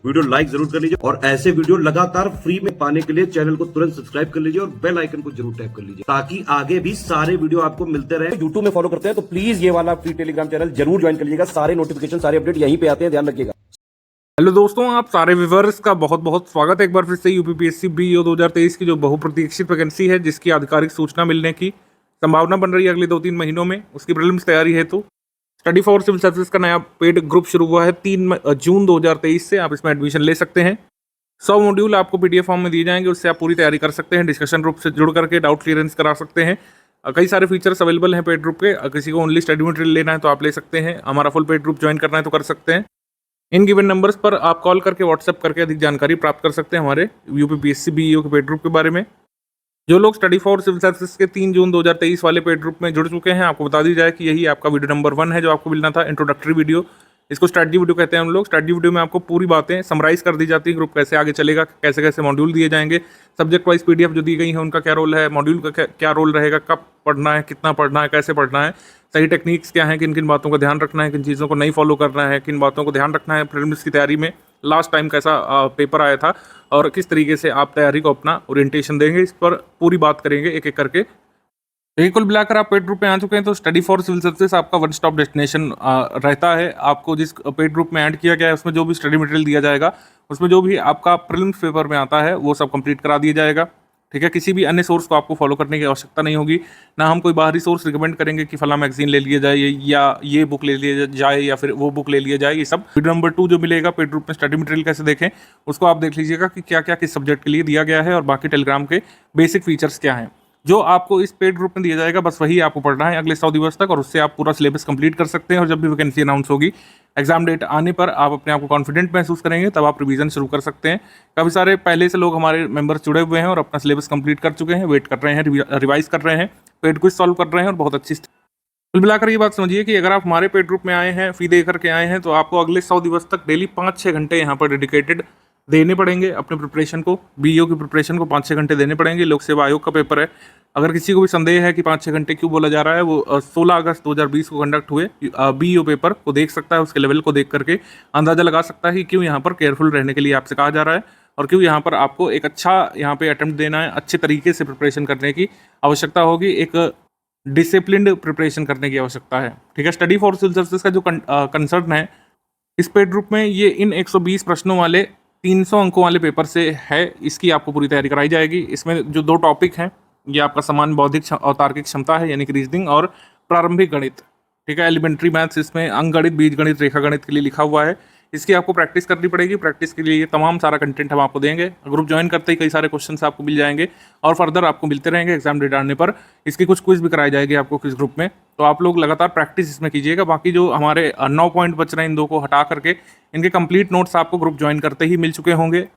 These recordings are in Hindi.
वीडियो लाइक जरूर कर लीजिए और ऐसे वीडियो लगातार फ्री में पाने के लिए चैनल को तुरंत सब्सक्राइब कर लीजिए और बेल आइकन को जरूर टैप कर लीजिए ताकि आगे भी सारे वीडियो आपको मिलते रहे। यूट्यूब में फॉलो करते हैं तो प्लीज ये वाला फ्री टेलीग्राम चैनल जरूर ज्वाइन कर लीजिएगा। सारे नोटिफिकेशन सारे अपडेट यहीं पे आते हैं, ध्यान रखिएगा। हेलो दोस्तों, आप सारे व्यूअर्स का बहुत बहुत स्वागत है एक बार फिर से यूपीपीएससी बीईओ 2023 की जो बहुप्रतीक्षित वैकेंसी है, जिसकी आधिकारिक सूचना मिलने की संभावना बन रही है अगले 2-3 महीनों में। उसकी प्रीलिम्स तैयारी है तो स्टडी फॉर सिविल सर्विस का नया पेड ग्रुप शुरू हुआ है 3 जून 2023 से। आप इसमें एडमिशन ले सकते हैं। 100 मॉड्यूल आपको पीडीएफ फॉर्म में दिए जाएंगे, उससे आप पूरी तैयारी कर सकते हैं। डिस्कशन ग्रुप से जुड़ करके डाउट क्लियरेंस करा सकते हैं। कई सारे फीचर्स अवेलेबल हैं पेड ग्रुप के। किसी को ओनली स्टडी मटेरियल लेना है तो आप ले सकते हैं। हमारा फुल पेड ग्रुप ज्वाइन करना है तो कर सकते हैं। इन गिवन नंबर्स पर आप कॉल करके व्हाट्सएप करके अधिक जानकारी प्राप्त कर सकते हैं हमारे यूपीपीएससी बीईओ के पेड ग्रुप के बारे में। जो लोग स्टडी फॉर सिविल सर्विसेज के 3 जून 2023 वाले पेड ग्रुप में जुड़ चुके हैं, आपको बता दी जाए कि यही आपका वीडियो नंबर 1 है जो आपको मिलना था, इंट्रोडक्टरी वीडियो। इसको स्ट्रैटेजी वीडियो कहते हैं हम लोग। स्ट्रैटेजी वीडियो में आपको पूरी बातें समराइज कर दी जाती है, ग्रुप कैसे आगे चलेगा, कैसे कैसे मॉड्यूल दिए जाएंगे, सब्जेक्ट वाइज पीडीएफ जो दी गई है उनका क्या रोल है, मॉड्यूल का क्या रोल रहेगा, कब पढ़ना है, कितना पढ़ना है, कैसे पढ़ना है, सही टेक्निक्स क्या है, किन किन बातों का ध्यान रखना है, किन चीज़ों को नहीं फॉलो करना है, किन बातों को ध्यान रखना है प्रीलिम्स की तैयारी में, लास्ट टाइम कैसा पेपर आया था और किस तरीके से आप तैयारी को अपना ओरिएंटेशन देंगे, इस पर पूरी बात करेंगे एक एक करके। कुल मिलाकर आप पेड ग्रुप में आ चुके हैं तो स्टडी फॉर सिविल सर्विसेज आपका वन स्टॉप डेस्टिनेशन रहता है। आपको जिस पेड ग्रुप में ऐड किया गया है उसमें जो भी स्टडी मटेरियल दिया जाएगा, उसमें जो भी आपका प्रीलिम्स पेपर में आता है वो सब कंप्लीट करा दिया जाएगा। ठीक है, किसी भी अन्य सोर्स को आपको फॉलो करने की आवश्यकता नहीं होगी। ना हम कोई बाहरी सोर्स रिकमेंड करेंगे कि फला मैगजीन ले लिया जाए या ये बुक ले लिया जाए या फिर वो बुक ले लिया जाए। ये सब वीडियो नंबर 2 जो मिलेगा पेड ग्रुप में स्टडी मटेरियल कैसे देखें, उसको आप देख लीजिएगा कि क्या क्या किस सब्जेक्ट के लिए दिया गया है और बाकी टेलीग्राम के बेसिक फीचर्स क्या हैं। जो आपको इस पेड ग्रुप में दिया जाएगा बस वही आपको पढ़ना है अगले 100 दिवस तक, और उससे आप पूरा सिलेबस कंप्लीट कर सकते हैं। और जब भी वैकेंसी अनाउंस होगी, एग्जाम डेट आने पर आप अपने आप को कॉन्फिडेंट महसूस करेंगे, तब आप रिवीजन शुरू कर सकते हैं। काफ़ी सारे पहले से लोग हमारे मेंबर्स जुड़े हुए हैं और अपना सिलेबस कंप्लीट कर चुके हैं, वेट कर रहे हैं, रिवाइज कर रहे हैं, पेड क्विज सॉल्व कर रहे हैं और बहुत अच्छी। कुल मिलाकर ये बात समझिए कि अगर आप हमारे पेड ग्रुप में आए हैं, फी दे करके आए हैं, तो आपको अगले 100 दिवस तक डेली 5-6 घंटे यहाँ पर डेडिकेटेड देने पड़ेंगे अपने प्रिपरेशन को। बीईओ की प्रिपरेशन को 5-6 घंटे देने पड़ेंगे। लोक सेवा आयोग का पेपर है। अगर किसी को भी संदेह है कि 5-6 घंटे क्यों बोला जा रहा है, वो 16 अगस्त 2020 को कंडक्ट हुए बीईओ पेपर को देख सकता है। उसके लेवल को देख करके अंदाजा लगा सकता है कि क्यों यहाँ पर केयरफुल रहने के लिए आपसे कहा जा रहा है और क्यों यहाँ पर आपको एक अच्छा यहाँ पे अटेम्प्ट देना है, अच्छे तरीके से प्रिपरेशन करने की आवश्यकता होगी, एक डिसिप्लिन्ड प्रिपरेशन करने की आवश्यकता है। ठीक है, स्टडी फॉर सिविल सर्विसेज का जो कंसर्न है इस पेड ग्रुप में, ये इन 120 प्रश्नों वाले 300 अंकों वाले पेपर से है। इसकी आपको पूरी तैयारी कराई जाएगी। इसमें जो 2 टॉपिक हैं, ये आपका समान बौद्धिक और तार्किक क्षमता है, यानी कि रीजनिंग, और प्रारंभिक गणित। ठीक है, एलिमेंट्री मैथ्स, इसमें अंक गणित, बीज गणित, रेखा गणित के लिए लिखा हुआ है। इसकी आपको प्रैक्टिस करनी पड़ेगी। प्रैक्टिस के लिए ये तमाम सारा कंटेंट हम आपको देंगे। ग्रुप ज्वाइन करते ही कई सारे क्वेश्चन आपको मिल जाएंगे और फर्दर आपको मिलते रहेंगे एग्जाम डेट आने पर। इसकी कुछ क्विज भी कराई जाएगी आपको किस ग्रुप में, तो आप लोग लगातार प्रैक्टिस इसमें कीजिएगा। बाकी जो हमारे 9 पॉइंट बच रहे हैं, इन 2 को हटा करके इनके कंप्लीट नोट्स आपको ग्रुप ज्वाइन करते ही मिल चुके होंगे।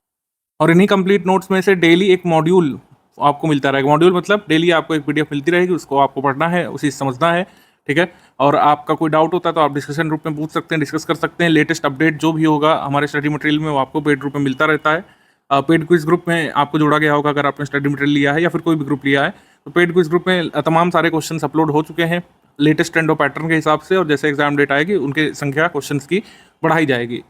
और इन्हीं कंप्लीट नोट्स में से डेली एक मॉड्यूल आपको मिलता रहेगा। मॉड्यूल मतलब डेली आपको एक पीडीएफ मिलती रहेगी, उसको आपको पढ़ना है, उसी समझना है। ठीक है, और आपका कोई डाउट होता है तो आप डिस्कशन ग्रुप में पूछ सकते हैं, डिस्कस कर सकते हैं। लेटेस्ट अपडेट जो भी होगा हमारे स्टडी मटेरियल में वो आपको पेड ग्रुप में मिलता रहता है। पेड क्विज ग्रुप में आपको जोड़ा गया होगा अगर आपने स्टडी मटेरियल लिया है या फिर कोई भी ग्रुप लिया है, तो पेड क्विज ग्रुप में तमाम सारे क्वेश्चन अपलोड हो चुके हैं लेटेस्ट ट्रेंड और पैटर्न के हिसाब से, और जैसे एग्जाम डेट आएगी उनके संख्या क्वेश्चन की बढ़ाई जाएगी।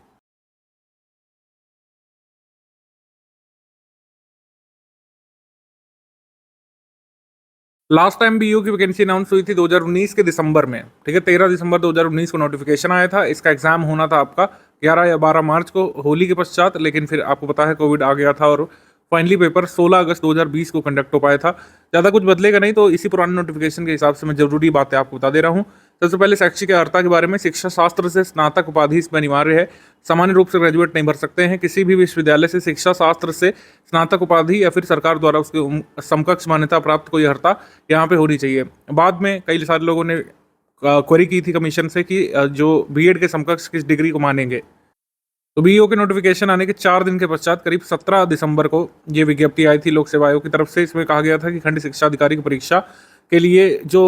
लास्ट टाइम बीईओ की वैकेंसी अनाउंस हुई थी 2019 के दिसंबर में। ठीक है, 13 दिसंबर 2019 को नोटिफिकेशन आया था। इसका एग्जाम होना था आपका 11 या 12 मार्च को, होली के पश्चात, लेकिन फिर आपको पता है कोविड आ गया था और फाइनली पेपर 16 अगस्त 2020 को कंडक्ट हो पाया था। ज़्यादा कुछ बदलेगा नहीं, तो इसी पुराने नोटिफिकेशन के हिसाब से मैं जरूरी बातें आपको बता दे रहा हूँ। सबसे पहले शैक्षिक अर्हता के बारे में, शिक्षा शास्त्र से स्नातक उपाधि इसमें अनिवार्य है। सामान्य रूप से ग्रेजुएट नहीं भर सकते हैं। किसी भी विश्वविद्यालय से शिक्षा शास्त्र से स्नातक उपाधि या फिर सरकार द्वारा उसके समकक्ष मान्यता प्राप्त कोई अर्हता यहाँ पे होनी चाहिए। बाद में कई सारे लोगों ने क्वेरी की थी कमीशन से कि जो बीएड के समकक्ष किस डिग्री को मानेंगे। तो बीईओ के नोटिफिकेशन आने के 4 दिन के पश्चात करीब 17 दिसंबर को ये विज्ञप्ति आई थी लोक सेवा आयोग की तरफ से। इसमें कहा गया था कि खंड शिक्षा अधिकारी की परीक्षा के लिए जो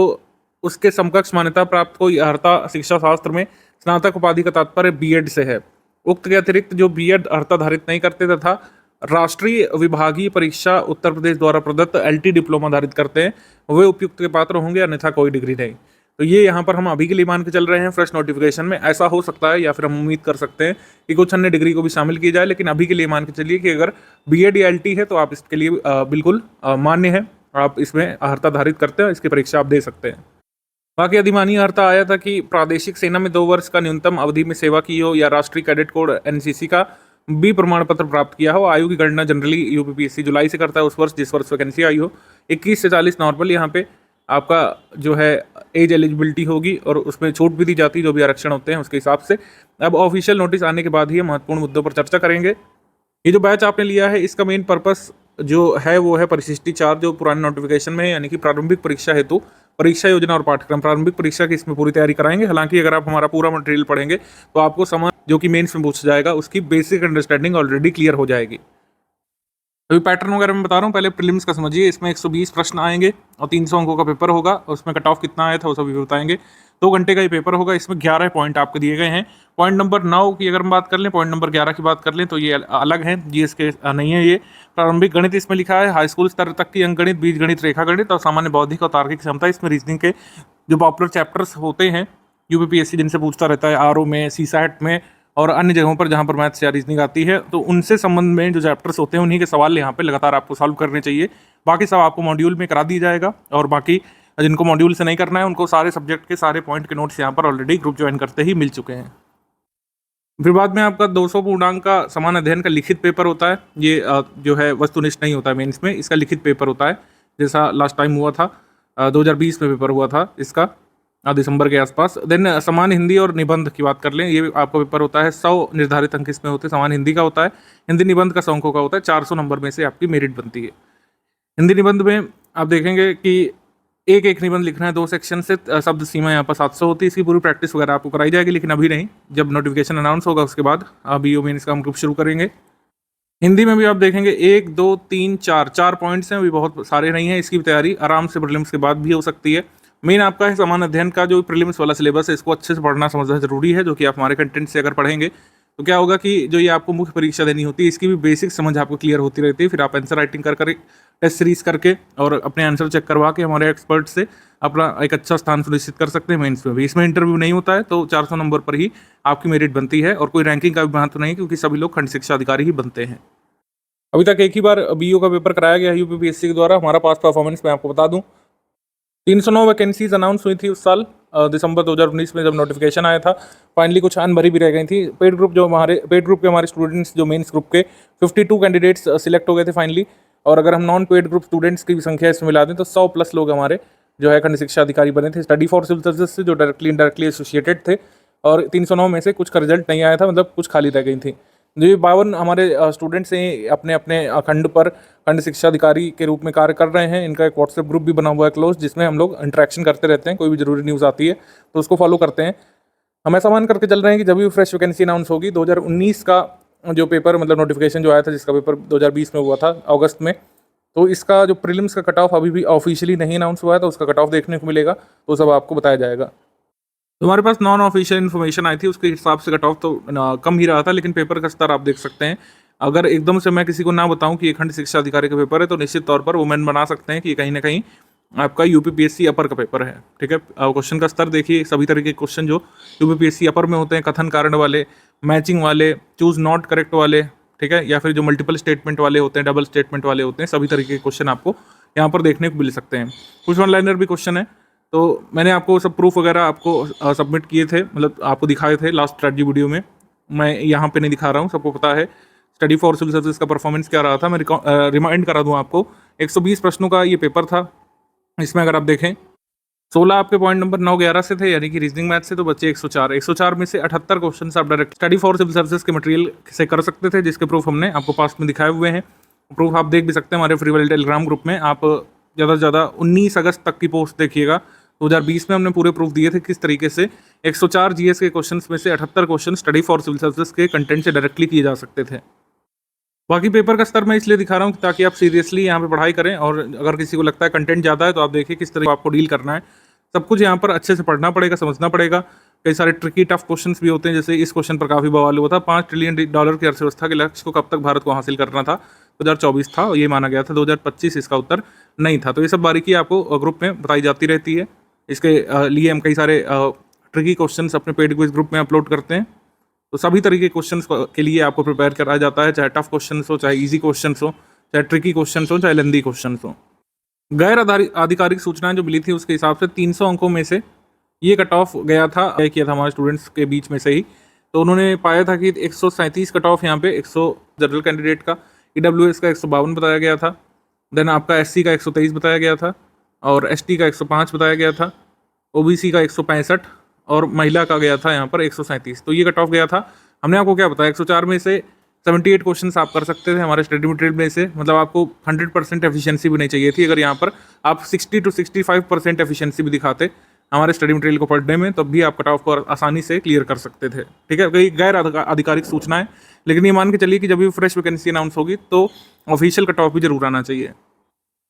उसके समकक्ष मान्यता प्राप्त कोई अर्हता शिक्षा शास्त्र में स्नातक उपाधि का तात्पर्य बीएड से है। उक्त के अतिरिक्त जो बीएड अर्हता धारित नहीं करते तथा राष्ट्रीय विभागीय परीक्षा उत्तर प्रदेश द्वारा प्रदत्त एलटी डिप्लोमा धारित करते हैं वे उपयुक्त के पात्र होंगे, अन्यथा कोई डिग्री नहीं। तो ये यहाँ पर हम अभी के लिए मान के चल रहे हैं फ्रेश नोटिफिकेशन में। ऐसा हो सकता है या फिर हम उम्मीद कर सकते हैं कि कुछ अन्य डिग्री को भी शामिल किया जाए, लेकिन अभी के लिए मान के चलिए कि अगर बीएड या एलटी है तो आप इसके लिए बिल्कुल मान्य है, आप इसमें अर्हता धारित करते हैं, इसकी परीक्षा आप दे सकते हैं। बाकी अधिमानी अर्हता आया था कि प्रादेशिक सेना में 2 वर्ष का न्यूनतम अवधि में सेवा की हो या राष्ट्रीय कैडेट कोड एनसीसी का बी प्रमाण पत्र प्राप्त किया हो। आयु की गणना जनरली यूपीपीएससी जुलाई से करता है उस वर्ष जिस वर्ष वैकेंसी आई हो। 21 से 40 नॉर्मल यहाँ पे आपका जो है एज एलिजिबिलिटी होगी, और उसमें छूट भी दी जाती है जो भी आरक्षण होते हैं उसके हिसाब से। अब ऑफिशियल नोटिस आने के बाद ही हम महत्वपूर्ण मुद्दों पर चर्चा करेंगे। ये जो बैच आपने लिया है इसका मेन पर्पस जो है वो है परिशिष्टि 4 जो पुराने नोटिफिकेशन में है, यानी कि प्रारंभिक परीक्षा हेतु परीक्षा योजना और पाठ्यक्रम। प्रारंभिक परीक्षा की इसमें पूरी तैयारी कराएंगे। हालांकि अगर आप हमारा पूरा मटेरियल पढ़ेंगे तो आपको समान जो कि मेंस में पूछा जाएगा उसकी बेसिक अंडरस्टैंडिंग ऑलरेडी क्लियर हो जाएगी। अभी पैटर्न वगैरह मैं बता रहा हूँ, पहले प्रीलिम्स का समझिए। इसमें 120 प्रश्न आएंगे और 300 अंकों का पेपर होगा, और उसमें कट ऑफ कितना आया था वो सभी बताएंगे। 2 घंटे का ये पेपर होगा। इसमें 11 पॉइंट आपको दिए गए हैं। पॉइंट नंबर 9 की अगर हम बात कर लें, पॉइंट नंबर 11 की बात कर लें तो ये अलग है, जीएस के नहीं है। ये प्रारंभिक गणित इसमें लिखा है, हाई स्कूल स्तर तक की अंकगणित, बीजगणित, रेखा गणित और सामान्य बौद्धिक और तार्किक क्षमता। इसमें रीजनिंग के जो पॉपुलर चैप्टर्स होते हैं यूपीपीएससी जिनसे पूछता रहता है, आरओ में, सीसैट में और अन्य जगहों पर जहाँ पर मैथ्स या रीजनिंग आती है, तो उनसे संबंध में जो चैप्टर्स होते हैं उन्हीं के सवाल यहाँ पे लगातार आपको सॉल्व करने चाहिए। बाकी सब आपको मॉड्यूल में करा दिया जाएगा, और बाकी जिनको मॉड्यूल से नहीं करना है उनको सारे सब्जेक्ट के सारे पॉइंट के नोट्स यहाँ पर ऑलरेडी ग्रुप ज्वाइन करते ही मिल चुके हैं। फिर बाद में आपका 200 पूर्णांक का समान अध्ययन का लिखित पेपर होता है। ये जो है वस्तुनिष्ठ नहीं होता है मेंस में, इसका लिखित पेपर होता है, जैसा लास्ट टाइम हुआ था 2020 में पेपर हुआ था इसका दिसंबर के आसपास। देन समान हिंदी और निबंध की बात कर लें, ये आपका पेपर होता है 100 निर्धारित अंक इसमें होते हैं। समान हिंदी का होता है, हिंदी निबंध का 100 अंकों का होता है। 400 नंबर में से आपकी मेरिट बनती है। हिंदी निबंध में आप देखेंगे कि एक निबंध लिखना है 2 सेक्शन से, शब्द सीमा यहाँ पर 700 होती है। इसकी पूरी प्रैक्टिस वगैरह आपको कराई जाएगी, लेकिन अभी नहीं, जब नोटिफिकेशन अनाउंस होगा उसके बाद अभी मेंस का हम ग्रुप शुरू करेंगे। हिंदी में भी आप देखेंगे 1, 2, 3, 4 पॉइंट्स हैं, अभी बहुत सारे नहीं हैं। इसकी तैयारी आराम से प्रीलिम्स के बाद भी हो सकती है। मेन आपका है समान अध्ययन का जो प्रीलिम्स वाला सिलेबस है, इसको अच्छे से पढ़ना समझना जरूरी है, जो कि आप हमारे कंटेंट से अगर पढ़ेंगे तो क्या होगा कि जो ये आपको मुख्य परीक्षा देनी होती है इसकी भी बेसिक समझ आपको क्लियर होती रहती है। फिर आप आंसर राइटिंग कर टेस्ट सीरीज करके और अपने आंसर चेक करवा के हमारे एक्सपर्ट से अपना एक अच्छा स्थान सुनिश्चित कर सकते हैं मेंस में भी। इसमें इंटरव्यू नहीं होता है, तो 400 नंबर पर ही आपकी मेरिट बनती है, और कोई रैंकिंग का भी महत्व नहीं, क्योंकि सभी लोग खंड शिक्षा अधिकारी ही बनते हैं। अभी तक एक ही बार बीओ का पेपर कराया गया है यूपीपीएससी के द्वारा। हमारा पास परफॉर्मेंस मैं आपको बता दूं, 309 वैकेंसीज अनाउंस हुई थी उस साल दिसंबर 2019 में जब नोटिफिकेशन आया था। फाइनली कुछ अनभरी भी रह गई थी। पेड ग्रुप के हमारे स्टूडेंट्स जो मेंस ग्रुप के 52 कैंडिडेट्स सिलेक्ट हो गए थे फाइनली, और अगर हम नॉन पेड ग्रुप स्टूडेंट्स की भी संख्या इसमें मिला दें तो 100 प्लस लोग हमारे जो है खंड शिक्षा अधिकारी बने थे स्टडी फॉर सिविल सर्विसेज से, जो डायरेक्टली इनडायरेक्टली एसोसिएटेड थे। और 309 में से कुछ का रिजल्ट नहीं आया था, मतलब कुछ खाली रह गई थी। जो ये 52 हमारे स्टूडेंट्स हैं अपने अपने खंड पर खंड शिक्षा अधिकारी के रूप में कार्य कर रहे हैं। इनका एक व्हाट्सएप ग्रुप भी बना हुआ है क्लोज, जिसमें हम लोग इंटरेक्शन करते रहते हैं। कोई भी जरूरी न्यूज़ आती है तो उसको फॉलो करते हैं। हम ऐसा मान करके चल रहे हैं कि जब भी फ्रेश वैकेंसी अनाउंस होगी 2019 का जो पेपर मतलब नोटिफिकेशन जो आया था, जिसका पेपर 2020 में हुआ था अगस्त में, तो इसका जो प्रीलिम्स का कट ऑफ अभी भी ऑफिशियली नहीं अनाउंस हुआ है, तो उसका कट ऑफ देखने को मिलेगा, तो सब आपको बताया जाएगा। तो हमारे पास नॉन ऑफिशियल इन्फॉर्मेशन आई थी, उसके हिसाब से कट ऑफ तो कम ही रहा था, लेकिन पेपर का स्तर आप देख सकते हैं। अगर एकदम से मैं किसी को ना बताऊं कि ये खंड शिक्षा अधिकारी का पेपर है, तो निश्चित तौर पर वो मैन बना सकते हैं कि कहीं ना कहीं आपका यूपीपीएससी अपर का पेपर है। ठीक है, क्वेश्चन का स्तर देखिए, सभी तरह के क्वेश्चन जो यूपीपीएससी अपर में होते हैं, कथन कारण वाले, मैचिंग वाले, चूज नॉट करेक्ट वाले, ठीक है, या फिर जो मल्टीपल स्टेटमेंट वाले होते हैं, डबल स्टेटमेंट वाले होते हैं, सभी तरीके के क्वेश्चन आपको यहाँ पर देखने को मिल सकते हैं। कुछ वन लाइनर भी क्वेश्चन है, तो मैंने आपको सब प्रूफ वगैरह आपको सबमिट किए थे, मतलब आपको दिखाए थे लास्ट स्ट्रैटेजी वीडियो में। मैं यहाँ पे नहीं दिखा रहा हूँ, सबको पता है स्टडी फॉर सिविल सर्विस का परफॉर्मेंस क्या रहा था। मैं रिमाइंड करा दूँ आपको, 120 प्रश्नों का ये पेपर था। इसमें अगर आप देखें 16 आपके पॉइंट नंबर 9, 11 से थे, यानी कि रीजनिंग मैथ से, तो बच्चे 104 में से 78 क्वेश्चन आप direct study for civil services के मटेरियल से कर सकते थे, जिसके प्रूफ हमने आपको पास्ट में दिखाए हुए हैं। प्रूफ आप देख भी सकते हैं हमारे फ्री वाले टेलीग्राम ग्रुप में। आप ज़्यादा से ज़्यादा 19 अगस्त तक की पोस्ट देखिएगा। 2020 में हमने पूरे प्रूफ दिए थे किस तरीके से 104 जीएस के क्वेश्चंस में से 78 question study for civil services के कंटेंट से डायरेक्टली किए जा सकते थे। बाकी पेपर का स्तर मैं इसलिए दिखा रहा हूँ ताकि आप सीरियसली यहाँ पे पढ़ाई करें, और अगर किसी को लगता है कंटेंट ज़्यादा है तो आप देखिए किस तरह आपको डील करना है। सब कुछ यहाँ पर अच्छे से पढ़ना पड़ेगा, समझना पड़ेगा। कई सारे ट्रिकी टफ क्वेश्चंस भी होते हैं, जैसे इस क्वेश्चन पर काफ़ी बवाल हुआ था, $5 ट्रिलियन की अर्थव्यवस्था के लक्ष्य को कब तक भारत को हासिल करना था। 2024 था और ये माना गया था, 2025 इसका उत्तर नहीं था। तो ये सब बारीकी आपको ग्रुप में बताई जाती रहती है। इसके लिए हम कई सारे ट्रिकी क्वेश्चंस अपने पेड क्विज ग्रुप में अपलोड करते हैं। तो सभी तरह के क्वेश्चंस के लिए आपको प्रिपेयर कराया जाता है, चाहे टफ क्वेश्चंस हो, चाहे इजी क्वेश्चंस हो, चाहे ट्रिकी क्वेश्चंस हो, चाहे लेंदी क्वेश्चंस हो। गैर आधिकारिक सूचनाएं जो मिली थी उसके हिसाब से 300 अंकों में से ये कट ऑफ गया था, तय किया था हमारे स्टूडेंट्स के बीच में से ही। तो उन्होंने पाया था कि 137 कट ऑफ यहाँ पे 100 जनरल कैंडिडेट का, EWS का 152 बताया गया था, देन आपका SC का 123 बताया गया था, और ST का 105 बताया गया था, OBC का 165 और महिला का गया था यहाँ पर 137। तो ये कट ऑफ गया था। हमने आपको क्या बताया, 104 में से 78 क्वेश्चंस आप कर सकते थे हमारे स्टडी मटेरियल में से, मतलब आपको 100% एफिशिएंसी भी नहीं चाहिए थी। अगर यहाँ पर आप 60 to 65% एफिशिएंसी भी दिखाते हमारे स्टडी मटेरियल को पढ़ने में, तब भी आप कट ऑफ को आसानी से क्लियर कर सकते थे। ठीक है, कई गैर आधिकारिक सूचनाएं, लेकिन ये मान के चलिए कि जब भी फ्रेश वैकेंसी अनाउंस होगी तो ऑफिशियल कट ऑफ भी जरूर आना चाहिए।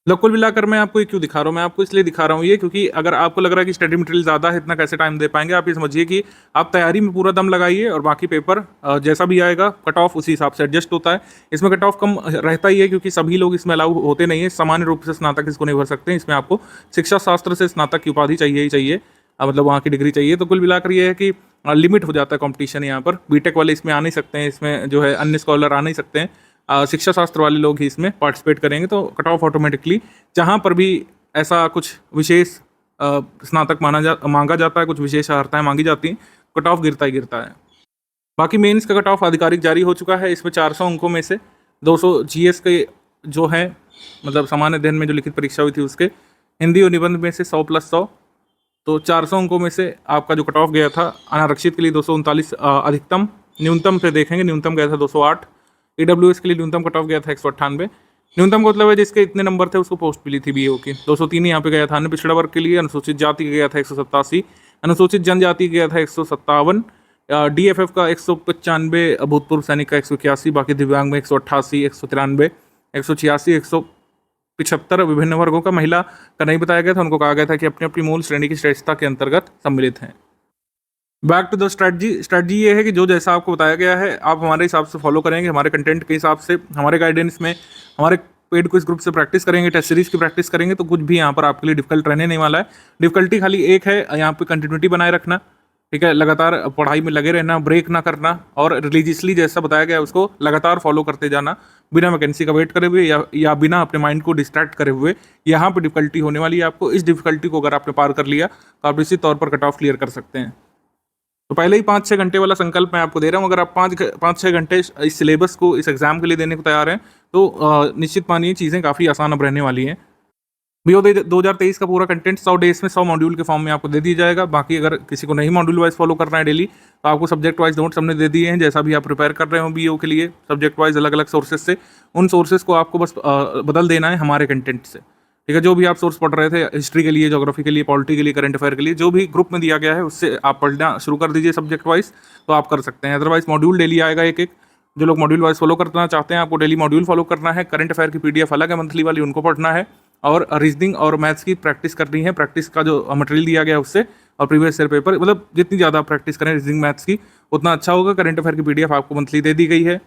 कुल मिलाकर मैं आपको ये क्यों दिखा रहा हूँ, मैं आपको इसलिए दिखा रहा हूँ ये, क्योंकि अगर आपको लग रहा है कि स्टडी मटेरियल ज़्यादा है, इतना कैसे टाइम दे पाएंगे, आप ये समझिए कि आप तैयारी में पूरा दम लगाइए और बाकी पेपर जैसा भी आएगा कट ऑफ उसी हिसाब से एडजस्ट होता है। इसमें कट ऑफ कम रहता ही है क्योंकि सभी लोग इसमें अलाउ होते नहीं है, सामान्य रूप से स्नातक इसको नहीं भर सकते हैं। इसमें आपको शिक्षा शास्त्र से स्नातक की उपाधि चाहिए ही चाहिए, मतलब वहाँ की डिग्री चाहिए। तो कुल मिलाकर ये है कि लिमिट हो जाता है कॉम्पिटिशन यहाँ पर। बीटेक वाले इसमें आ नहीं सकते हैं, इसमें जो है अन्य स्कॉलर आ नहीं सकते हैं, शिक्षा शास्त्र वाले लोग ही इसमें पार्टिसिपेट करेंगे। तो कट ऑफ ऑटोमेटिकली जहाँ पर भी ऐसा कुछ विशेष स्नातक मांगा जाता है, कुछ विशेष अर्हताएँ मांगी जाती हैं, कट ऑफ गिरता ही गिरता है। बाकी मेंस का कट ऑफ आधिकारिक जारी हो चुका है। इसमें 400 अंकों में से 200 GS के जो है, मतलब सामान्य अध्ययन में जो लिखित परीक्षा हुई थी उसके, हिंदी और निबंध में से 100+100, तो 400 अंकों में से आपका जो कट ऑफ गया था अनारक्षित के लिए 239 अधिकतम, न्यूनतम पे देखेंगे न्यूनतम गया था 208, EWS के लिए न्यूनतम कट ऑफ गया था 198। न्यूनतम का मतलब है जिसके इतने नंबर थे उसको पोस्ट मिली थी BO की। 203 यहाँ पे गया था अन्य पिछड़ा वर्ग के लिए। अनुसूचित जाति का गया था 187, अनुसूचित जनजाति का गया था 157, DFF का 195, भूतपूर्व सैनिक का 181, बाकी दिव्यांग में 188, 193, 186, 175 विभिन्न वर्गों का। महिला का नहीं बताया गया था, उनको कहा गया था कि अपनी अपनी मूल श्रेणी की श्रेष्ठता के अंतर्गत सम्मिलित हैं। बैक टू द स्ट्रैटेजी ये है कि जो जैसा आपको बताया गया है आप हमारे हिसाब से फॉलो करेंगे, हमारे कंटेंट के हिसाब से, हमारे गाइडेंस में, हमारे पेड क्विज ग्रुप से प्रैक्टिस करेंगे, टेस्ट सीरीज की प्रैक्टिस करेंगे, तो कुछ भी यहाँ पर आपके लिए डिफिकल्ट रहने नहीं वाला है। डिफिकल्टी खाली एक है, यहाँ पे कंटिन्यूटी बनाए रखना, ठीक है, लगातार पढ़ाई में लगे रहना, ब्रेक ना करना, और रिलीजियसली जैसा बताया गया है उसको लगातार फॉलो करते जाना, बिना वैकेंसी का वेट करे हुए या बिना अपने माइंड को डिस्ट्रैक्ट करे हुए। यहाँ पर डिफिकल्टी होने वाली है आपको। इस डिफिकल्टी को अगर आपने पार कर लिया तो आप निश्चित तौर पर कट ऑफ क्लियर कर सकते हैं। तो पहले ही 5-6 घंटे वाला संकल्प मैं आपको दे रहा हूँ। अगर आप 5-6 घंटे इस सिलेबस को, इस एग्जाम के लिए देने को तैयार हैं, तो निश्चित मानिए चीज़ें काफ़ी आसान अब रहने वाली हैं। BO 2023 का पूरा कंटेंट 100 डेज में 100 मॉड्यूल के फॉर्म में आपको दे दिया जाएगा। बाकी अगर किसी को नहीं मॉड्यूल वाइज फॉलो करना है डेली, तो आपको सब्जेक्ट वाइज नोट्स हमने दे दिए हैं। जैसा भी आप प्रिपेयर कर रहे हो BO के लिए सब्जेक्ट वाइज अलग अलग सोर्सेज से, उन सोर्सेज को आपको बस बदल देना है हमारे कंटेंट से, ठीक है। जो भी आप सोर्स पढ़ रहे थे, हिस्ट्री के लिए, ज्योग्राफी के लिए, पॉलिटी के लिए, करंट अफेयर के लिए, जो भी ग्रुप में दिया गया है उससे आप पढ़ना शुरू कर दीजिए सब्जेक्ट वाइज, तो आप कर सकते हैं। अदरवाइज मॉड्यूल डेली आएगा एक एक। जो लोग मॉड्यूल वाइज फॉलो करना चाहते हैं, आपको डेली मॉड्यूल फॉलो करना है। करंट अफेयर की PDF अलग है मंथली वाली, उनको पढ़ना है, और रीजनिंग और मैथ्स की प्रैक्टिस करनी है। प्रैक्टिस का जो मटेरियल दिया गया है उससे, और प्रीवियस ईयर पेपर, मतलब जितनी ज़्यादा प्रैक्टिस करें रीजनिंग मैथ्स की उतना अच्छा होगा। करंट अफेयर की PDF आपको मंथली दे दी गई है।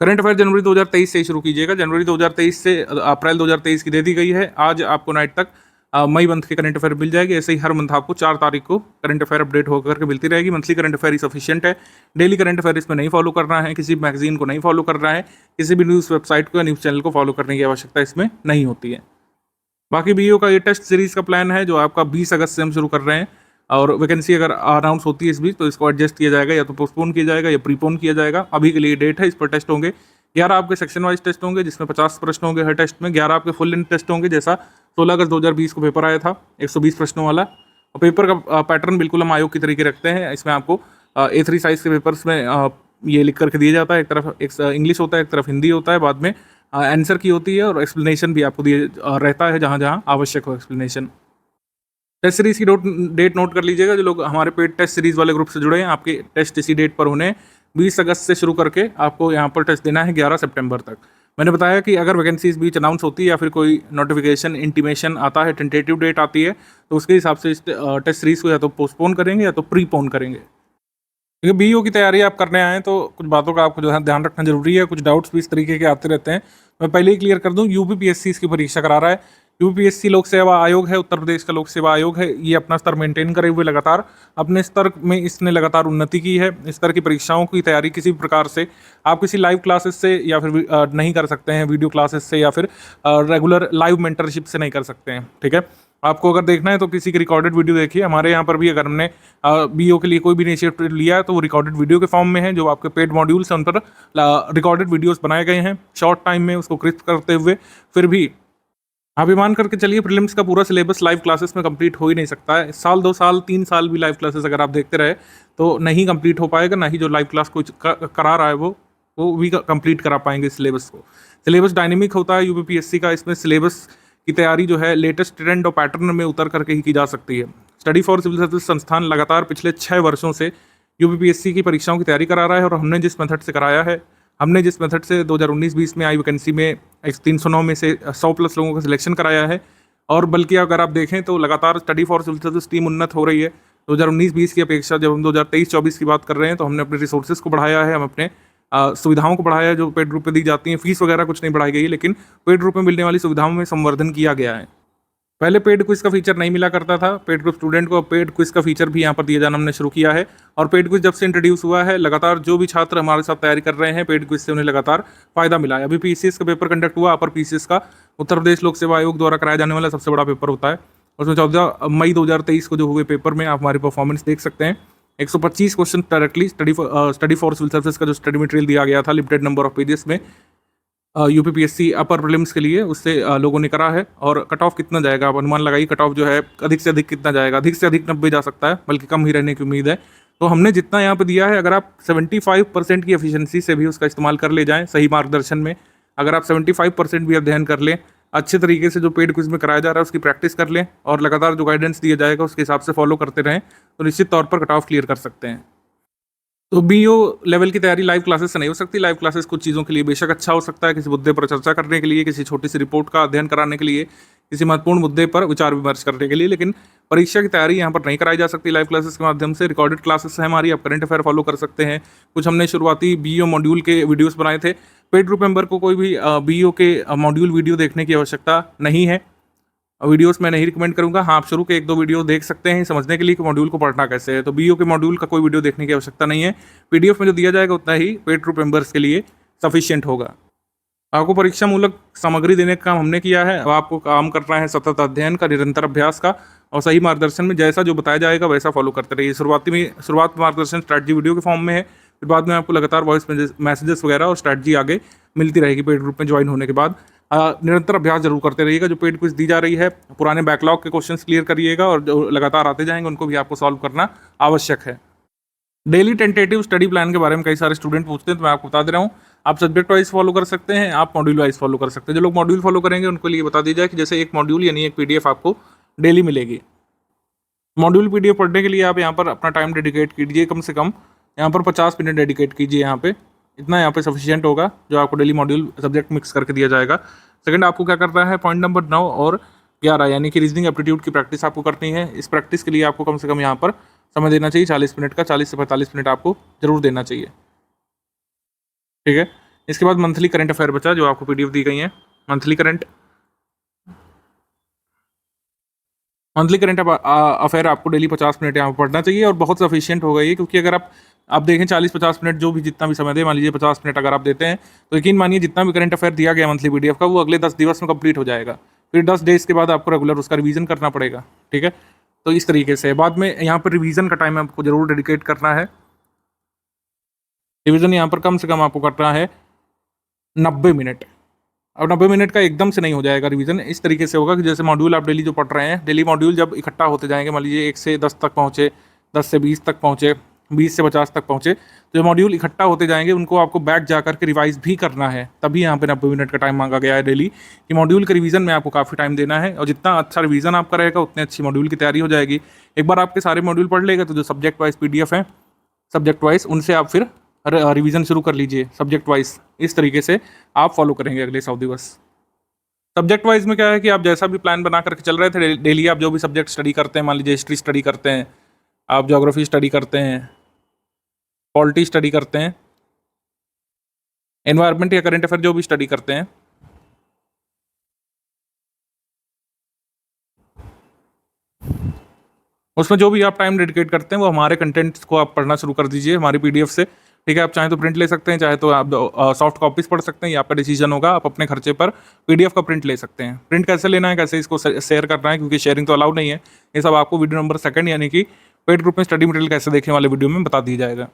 करंट अफेयर जनवरी 2023 से ही शुरू कीजिएगा। जनवरी 2023 से अप्रैल 2023 की दे दी गई है। आज आपको नाइट तक मई मंथ के करंट अफेयर मिल जाएगी। ऐसे ही हर मंथ आपको 4 तारीख को करंट अफेयर अपडेट होकर के मिलती रहेगी। मंथली करंट अफेयर ही सफिशिएंट है। डेली करंट अफेयर इसमें नहीं फॉलो करना है, किसी मैगजीन को नहीं फॉलो करना है, किसी भी न्यूज़ वेबसाइट को या न्यूज़ चैनल को फॉलो करने की आवश्यकता इसमें नहीं होती है। बाकी BO का ये टेस्ट सीरीज़ का प्लान है जो आपका 20 अगस्त से हम शुरू कर रहे हैं, और वैकेंसी अगर अनाउंस होती है इस बीच तो इसको एडजस्ट किया जाएगा, या तो पोस्टपोन किया जाएगा या प्रीपोन किया जाएगा। अभी के लिए डेट है, इस पर टेस्ट होंगे। 11 आपके सेक्शन वाइज टेस्ट होंगे जिसमें 50 प्रश्न होंगे हर टेस्ट में। 11 आपके फुल लेंथ टेस्ट होंगे, जैसा 16 अगस्त 2020 को पेपर आया था 120 प्रश्नों वाला। और पेपर का पैटर्न बिल्कुल हम आयोग की तरीके रखते हैं। इसमें आपको A3 साइज के पेपर्स में ये लिख करके दिया जाता है। एक तरफ इंग्लिश होता है, एक तरफ हिंदी होता है, बाद में आंसर की होती है, और एक्सप्लेनेशन भी आपको दिए रहता है जहाँ जहाँ आवश्यक हो एक्सप्लेनेशन। टेस्ट सीरीज़ की डेट नोट कर लीजिएगा। जो लोग हमारे पेड टेस्ट सीरीज़ वाले ग्रुप से जुड़े हैं, आपके टेस्ट इसी डेट पर होने। 20 अगस्त से शुरू करके आपको यहाँ पर टेस्ट देना है 11 सितंबर तक। मैंने बताया कि अगर वैकेंसी इस बीच अनाउंस होती है या फिर कोई नोटिफिकेशन इंटीमेशन आता है, टेंटेटिव डेट आती है, तो उसके हिसाब से इस टेस्ट सीरीज़ को या तो पोस्टपोन करेंगे या तो प्रीपोन करेंगे। क्योंकि BO की तैयारी आप करने आए तो कुछ बातों का आपको जो है ध्यान रखना जरूरी है। कुछ डाउट्स भी इस तरीके के आते रहते हैं। मैं पहले ही क्लियर कर दूं, UPPSC इसकी परीक्षा करा रहा है। यूपीएससी लोक सेवा आयोग है, उत्तर प्रदेश का लोक सेवा आयोग है, ये अपना स्तर मेंटेन करे हुए लगातार अपने स्तर में इसने लगातार उन्नति की है। इस तरह की परीक्षाओं की तैयारी किसी भी प्रकार से आप किसी लाइव क्लासेस से या फिर नहीं कर सकते हैं, वीडियो क्लासेस से या फिर रेगुलर लाइव मेंटरशिप से नहीं कर सकते हैं। ठीक है, आपको अगर देखना है तो किसी की रिकॉर्डेड वीडियो देखिए। हमारे यहाँ पर भी अगर हमने बीओ के लिए कोई भी इनिशिएटिव लिया है तो वो रिकॉर्डेड वीडियो के फॉर्म में है, जो आपके पेड मॉड्यूल्स हैं उन पर रिकॉर्डेड वीडियोस बनाए गए हैं शॉर्ट टाइम में उसको क्रिस्प करते हुए। फिर भी आप ये मान करके चलिए प्रीलिम्स का पूरा सिलेबस लाइव क्लासेस में कंप्लीट हो ही नहीं सकता है। साल 2 साल 3 साल भी लाइव क्लासेस अगर आप देखते रहे तो नहीं कंप्लीट हो पाएगा, ना ही जो लाइव क्लास कोई करा रहा है वो भी कंप्लीट करा पाएंगे सिलेबस को। सिलेबस डायनेमिक होता है यूपीपीएससी का, इसमें सिलेबस की तैयारी जो है लेटेस्ट ट्रेंड और पैटर्न में उतर करके ही की जा सकती है। स्टडी फॉर सिविल सर्विस संस्थान लगातार पिछले 6 वर्षों से यूपीपीएससी की परीक्षाओं की तैयारी करा रहा है, और हमने जिस मेथड से कराया है, हमने जिस मेथड से 2019-20 में आई वैकेंसी में 309 में से 100+ लोगों का सिलेक्शन कराया है, और बल्कि अगर आप देखें तो लगातार study for civil service team उन्नत हो रही है। 2019-20 की अपेक्षा जब हम 2023-24 की बात कर रहे हैं तो हमने अपने रिसोर्सेज को बढ़ाया है, हम अपने सुविधाओं को बढ़ाया है जो पेड रूप में दी जाती हैं। फीस वगैरह कुछ नहीं बढ़ाई गई है, लेकिन पेड रूप में मिलने वाली सुविधाओं में संवर्धन किया गया है। पहले पेड क्विज का फीचर नहीं मिला करता था, पेड ग्रुप स्टूडेंट को पेड क्विज का फीचर भी यहाँ पर दिया जाना हमने शुरू किया है। और पेड क्विज जब से इंट्रोड्यूस हुआ है, लगातार जो भी छात्र हमारे साथ तैयारी कर रहे हैं पेड क्विज से उन्हें लगातार फायदा मिला है। अभी पीसीएस का पेपर कंडक्ट हुआ, अपर पीसीएस का उत्तर प्रदेश लोक सेवा आयोग द्वारा कराया जाने वाला सबसे बड़ा पेपर होता है। उसमें 14 मई 2023 को जो हुए पेपर में आप हमारी परफॉर्मेंस देख सकते हैं। 125 question directly study for civil service का जो स्टडी मटेरियल दिया गया था लिमिटेड नंबर ऑफ पेजेस में यूपीपीएससी अपर प्रीलिम्स के लिए, उससे लोगों ने करा है। और कट ऑफ कितना जाएगा आप अनुमान लगाइए, कट ऑफ जो है अधिक से अधिक कितना जाएगा, अधिक से अधिक 90 जा सकता है, बल्कि कम ही रहने की उम्मीद है। तो हमने जितना यहाँ पे दिया है, अगर आप 75% की एफिशिएंसी से भी उसका इस्तेमाल कर ले जाएं सही मार्गदर्शन में, अगर आप 75% भी अध्ययन कर लें, अच्छे तरीके से जो पेड क्विज में कराया जा रहा है उसकी प्रैक्टिस कर लें, और लगातार जो गाइडेंस दिया जाएगा उसके हिसाब से फॉलो करते रहें, तो निश्चित तौर पर कट ऑफ क्लियर कर सकते हैं। तो बीओ लेवल की तैयारी लाइव क्लासेस से नहीं हो सकती। लाइव क्लासेस कुछ चीज़ों के लिए बेशक अच्छा हो सकता है, किसी मुद्दे पर चर्चा करने के लिए, किसी छोटी सी रिपोर्ट का अध्ययन कराने के लिए, किसी महत्वपूर्ण मुद्दे पर विचार विमर्श करने के लिए, लेकिन परीक्षा की तैयारी यहाँ पर नहीं कराई जा सकती लाइव क्लासेस के माध्यम से। रिकॉर्डेड क्लासेस है हमारी, आप करंट अफेयर फॉलो कर सकते हैं। कुछ हमने शुरुआती बीओ मॉड्यूल के वीडियोज़ बनाए थे। पेड ग्रुप मेंबर को कोई भी बीओ के मॉड्यूल वीडियो देखने की आवश्यकता नहीं है, वीडियोस मैं नहीं रिकमेंड करूंगा। हाँ, आप शुरू के 1-2 वीडियो देख सकते हैं समझने के लिए कि मॉड्यूल को पढ़ना कैसे है। तो बीओ के मॉड्यूल का कोई वीडियो देखने की आवश्यकता नहीं है, पीडीएफ में जो दिया जाएगा उतना ही पेड ग्रुप मेंबर्स के लिए सफिशिएंट होगा। आपको परीक्षा मूलक सामग्री देने का काम हमने किया है, अब आपको काम करना है सतत अध्ययन का, निरंतर अभ्यास का, और सही मार्गदर्शन में जैसा जो बताया जाएगा वैसा फॉलो करते रहिए। शुरुआत मार्गदर्शन स्ट्रैटेजी वीडियो के फॉर्म में है, फिर बाद में आपको लगातार वॉइस मैसेजेस वगैरह और स्ट्रैटेजी आगे मिलती रहेगी पेड ग्रुप में ज्वाइन होने के बाद। निरंतर अभ्यास जरूर करते रहिएगा। जो पेड क्विज दी जा रही है, पुराने बैकलॉग के क्वेश्चंस क्लियर करिएगा, और जो लगातार आते जाएंगे उनको भी आपको सॉल्व करना आवश्यक है। डेली टेंटेटिव स्टडी प्लान के बारे में कई सारे स्टूडेंट पूछते हैं, तो मैं आपको बता दे रहा हूँ। आप सब्जेक्ट वाइज फॉलो कर सकते हैं, आप मॉड्यूल वाइज फॉलो कर सकते हैं। जो लोग मॉड्यूल फॉलो करेंगे उनको लिए बता दीजिए कि जैसे एक मॉड्यूल यानी एक पीडीएफ आपको डेली मिलेगी। मॉड्यूल पीडीएफ पढ़ने के लिए आप यहाँ पर अपना टाइम डेडिकेट कीजिए, कम से कम यहाँ पर 50 मिनट डेडिकेट कीजिए। यहाँ पे इतना यहाँ पे सफिशिएंट होगा जो आपको डेली मॉड्यूल सब्जेक्ट मिक्स करके दिया जाएगा। सेकंड, आपको क्या करना है, पॉइंट नंबर 9 और 11 यानी कि रीजनिंग एप्टीट्यूड की प्रैक्टिस आपको करनी है। इस प्रैक्टिस के लिए आपको कम से कम यहाँ पर समय देना चाहिए 40 मिनट का, 40 से 45 मिनट आपको जरूर देना चाहिए। ठीक है, इसके बाद मंथली करंट अफेयर बचा, जो आपको पीडीएफ दी गई है। मंथली करंट अफेयर आपको डेली 50 मिनट यहाँ पर पढ़ना चाहिए, और बहुत सफिशिएंट होगा ये, क्योंकि अगर आप देखें 40-50 मिनट जो भी जितना भी समय दे, मान लीजिए 50 मिनट अगर आप देते हैं, तो यकीन मानिए जितना भी करंट अफेयर दिया गया मंथली पीडीएफ का वो अगले 10 दिवस में कंप्लीट हो जाएगा। फिर 10 डेज के बाद आपको रेगुलर उसका रिवीजन करना पड़ेगा। ठीक है, तो इस तरीके से बाद में यहाँ पर रिवीजन का टाइम आपको जरूर डेडिकेट करना है। रिवीजन यहाँ पर कम से कम आपको करना है 90 मिनट। अब 90 मिनट का एकदम से नहीं हो जाएगा रिवीजन, इस तरीके से होगा कि जैसे मॉड्यूल आप डेली जो पढ़ रहे हैं, डेली मॉड्यूल जब इकट्ठा होते जाएंगे, मान लीजिए 1 से 10 तक पहुँचे, 10 से 20 तक पहुँचे, 20 से 50 तक पहुँचे, तो जो मॉड्यूल इकट्ठा होते जाएंगे उनको आपको बैक जा करके रिवाइज भी करना है। तभी यहाँ पे 90 मिनट का टाइम मांगा गया है डेली, कि मॉड्यूल के रिवीजन में आपको काफ़ी टाइम देना है, और जितना अच्छा रिवीजन आपका रहेगा उतनी अच्छी मॉड्यूल की तैयारी हो जाएगी। एक बार आपके सारे मॉड्यूल पढ़ लेगा तो जो सब्जेक्ट वाइज पीडीएफ है सब्जेक्ट वाइज, उनसे आप फिर रिवीजन शुरू कर लीजिए सब्जेक्ट वाइज। इस तरीके से आप फॉलो करेंगे अगले 100 दिवस। सब्जेक्ट वाइज में क्या है कि आप जैसा भी प्लान बना करके चल रहे थे, डेली आप जो भी सब्जेक्ट स्टडी करते हैं, मान लीजिए हिस्ट्री स्टडी करते हैं, आप ज्योग्राफी स्टडी करते हैं, पॉलिटी स्टडी करते हैं, एनवायरनमेंट या करंट अफेयर जो भी स्टडी करते हैं, उसमें जो भी आप टाइम डेडिकेट करते हैं वो हमारे कंटेंट्स को आप पढ़ना शुरू कर दीजिए हमारी पीडीएफ से। ठीक है, आप चाहें तो प्रिंट ले सकते हैं, चाहे तो आप सॉफ्ट कॉपीज पढ़ सकते हैं, ये आपका डिसीजन होगा। आप अपने खर्चे पर पीडीएफ का प्रिंट ले सकते हैं। प्रिंट कैसे लेना है, कैसे इसको शेयर करना है, क्योंकि शेयरिंग तो अलाउड नहीं है, ये सब आपको वीडियो नंबर 2 यानी कि पेड ग्रुप में स्टडी मटेरियल कैसे देखें वाले वीडियो में बता दिया जाएगा।